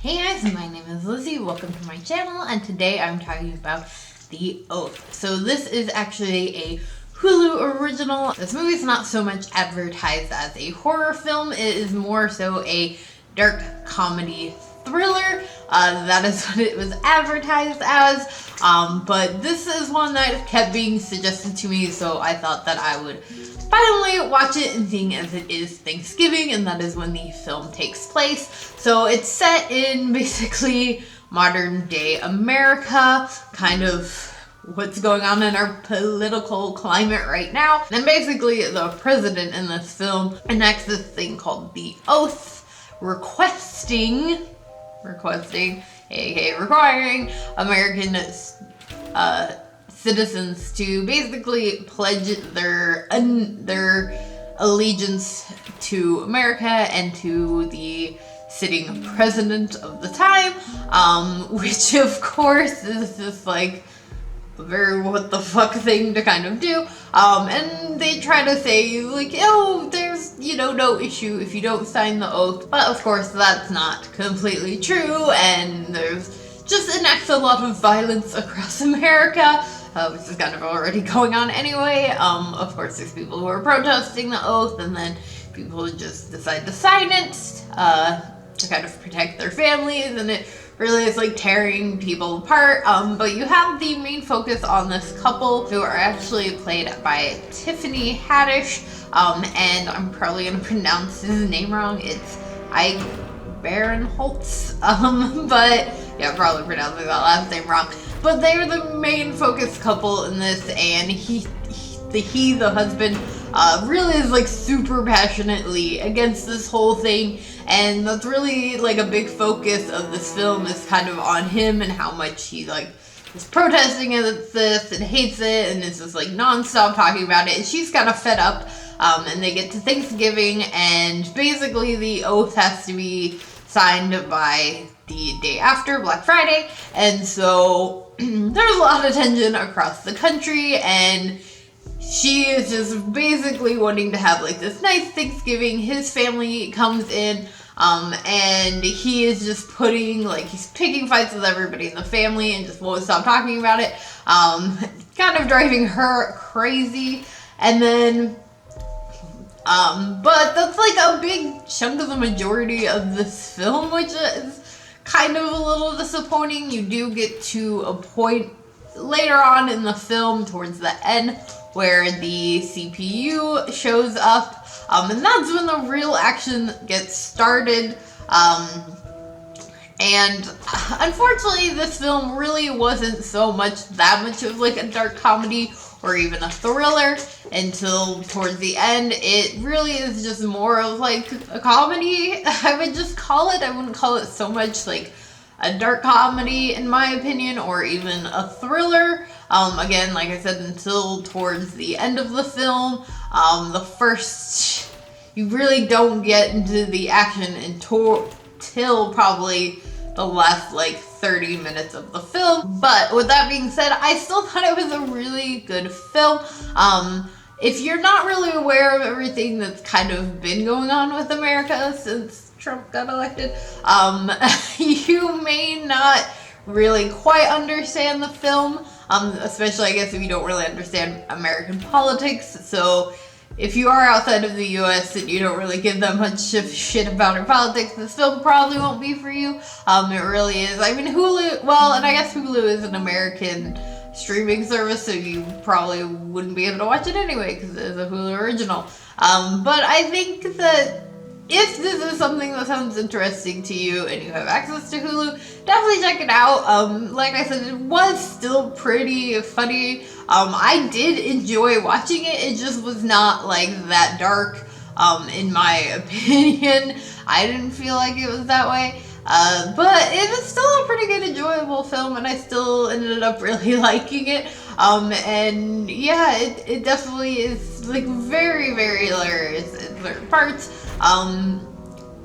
Hey guys, my name is Lizzie, welcome to my channel, and today I'm talking about The Oath. So this is actually a Hulu original. This movie is not so much advertised as a horror film, it is more so a dark comedy thriller. That is what it was advertised as, but this is one that kept being suggested to me, so I thought that I would finally watch it, and seeing as it is Thanksgiving and that is when the film takes place. So it's set in basically modern day America, kind of what's going on in our political climate right now. And basically the president in this film enacts this thing called the Oath, requiring American citizens to basically pledge their allegiance to America and to the sitting president of the time, which of course is just like a very what the fuck thing to kind of do, and they try to say like, oh, there's, you know, no issue if you don't sign the oath, but of course that's not completely true, and there's just enacts a lot of violence across America, which is kind of already going on anyway. Of course there's people who are protesting the oath, and then people who just decide to sign it to kind of protect their families, and it really is like tearing people apart. But you have the main focus on this couple who are actually played by Tiffany Haddish, and I'm probably gonna pronounce his name wrong. It's Ike Barinholtz, but yeah, probably pronouncing that last name wrong. But they're the main focus couple in this, and the husband, really is like super passionately against this whole thing, and that's really like a big focus of this film, is kind of on him and how much he like is protesting against this and hates it, and is just like non-stop talking about it, and she's kind of fed up. And they get to Thanksgiving, and basically the oath has to be signed by the day after, Black Friday, and so there's a lot of tension across the country, and she is just basically wanting to have like this nice Thanksgiving. His family comes in, and he is just he's picking fights with everybody in the family and just won't stop talking about it, kind of driving her crazy. And then but that's like a big chunk of the majority of this film, which is kind of a little disappointing. You do get to a point later on in the film towards the end where the CPU shows up, and that's when the real action gets started. And unfortunately this film really wasn't that much of like a dark comedy or even a thriller until towards the end. It really is just more of like a comedy, I would just call it. I wouldn't call it so much like a dark comedy in my opinion, or even a thriller. Again, like I said, until towards the end of the film, you really don't get into the action until probably the last like 30 minutes of the film. But with that being said, I still thought it was a really good film. If you're not really aware of everything that's kind of been going on with America since Trump got elected, you may not really quite understand the film, especially I guess if you don't really understand American politics. So if you are outside of the US and you don't really give that much shit about our politics, this film probably won't be for you. It really is. I mean, Hulu, well, and I guess Hulu is an American streaming service, so you probably wouldn't be able to watch it anyway because it is a Hulu original. But I think that if this is something that sounds interesting to you and you have access to Hulu, definitely check it out. Like I said, it was still pretty funny. I did enjoy watching it. It just was not like that dark, in my opinion. I didn't feel like it was that way. But it was still a pretty good, enjoyable film, and I still ended up really liking it. And yeah, it definitely is like very, very hilarious in certain parts.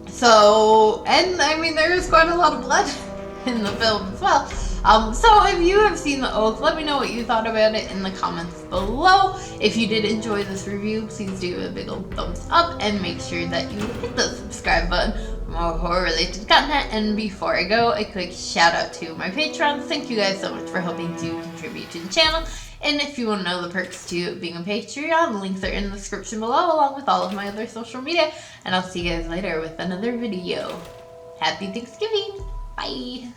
So, and I mean, there is quite a lot of blood in the film as well. So if you have seen The Oath, let me know what you thought about it in the comments below. If you did enjoy this review, please do a big old thumbs up and make sure that you hit the subscribe button for more horror-related content. And before I go, a quick shout out to my patrons. Thank you guys so much for helping to contribute to the channel. And if you want to know the perks to being a Patreon, the links are in the description below, along with all of my other social media. And I'll see you guys later with another video. Happy Thanksgiving! Bye!